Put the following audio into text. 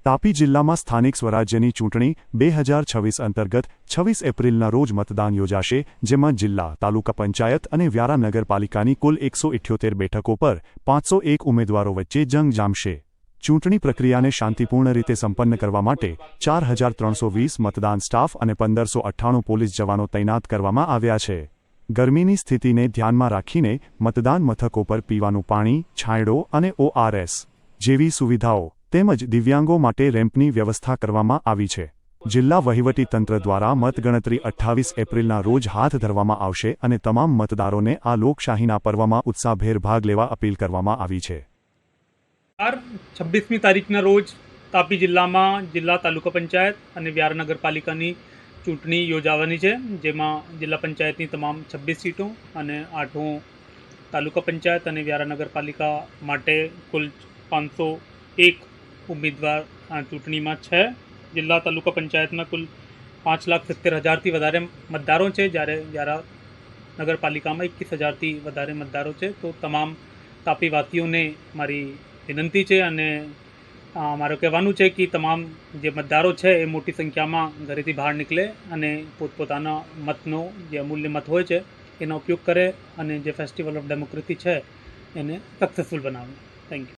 તાપી જિલ્લામાં સ્થાનિક સ્વરાજ્યની ચૂંટણી 2026 અંતર્ગત 26 એપ્રિલના રોજ મતદાન યોજાશે, જેમાં જિલ્લા, તાલુકા પંચાયત અને વ્યારા નગરપાલિકાની કુલ 178 બેઠકો પર 501 ઉમેદવારો વચ્ચે જંગ જામશે. ચૂંટણી પ્રક્રિયાને શાંતિપૂર્ણ રીતે સંપન્ન કરવા માટે 4320 મતદાન સ્ટાફ અને 1598 પોલીસ જવાનો તૈનાત કરવામાં આવ્યા છે. ગરમીની સ્થિતિને ધ્યાનમાં રાખીને મતદાન મથકો પર પીવાનું પાણી, છાંયડો અને ORS જેવી સુવિધાઓ તેમજ દિવ્યાંગો માટે રેમ્પની વ્યવસ્થા કરવામાં આવી છે. જિલ્લા વહીવટીતંત્ર દ્વારા મતગણતરી 28 એપ્રિલના રોજ હાથ ધરવામાં આવશે અને તમામ મતદારોને આ લોકશાહીના પર્વમાં ઉત્સાહભેર ભાગ લેવા અપીલ કરવામાં આવી છે. 26મી તારીખના રોજ તાપી જિલ્લામાં જિલ્લા તાલુકા પંચાયત અને વ્યારા નગરપાલિકાની ચૂંટણી યોજાવાની છે, જેમાં જિલ્લા પંચાયતની તમામ 26 સીટો અને 8 તાલુકા પંચાયત અને વ્યારા નગરપાલિકા માટે કુલ 501 ઉમેદવાર આ ચૂંટણીમાં છે. જિલ્લા તાલુકા પંચાયતમાં કુલ 5,70,000થી વધારે મતદારો છે, જ્યારે વ્યારા નગરપાલિકામાં 21,000થી વધારે મતદારો છે. તો તમામ તાપીવાસીઓને મારી વિનંતી છે અને મારું કહેવાનું છે કે તમામ જે મતદારો છે એ મોટી સંખ્યામાં ઘરેથી બહાર નીકળે અને પોતપોતાના મતનો જે અમૂલ્ય મત હોય છે એનો ઉપયોગ કરે અને જે ફેસ્ટિવલ ઓફ ડેમોક્રેસી છે એને સક્સેસફુલ બનાવે. Thank you.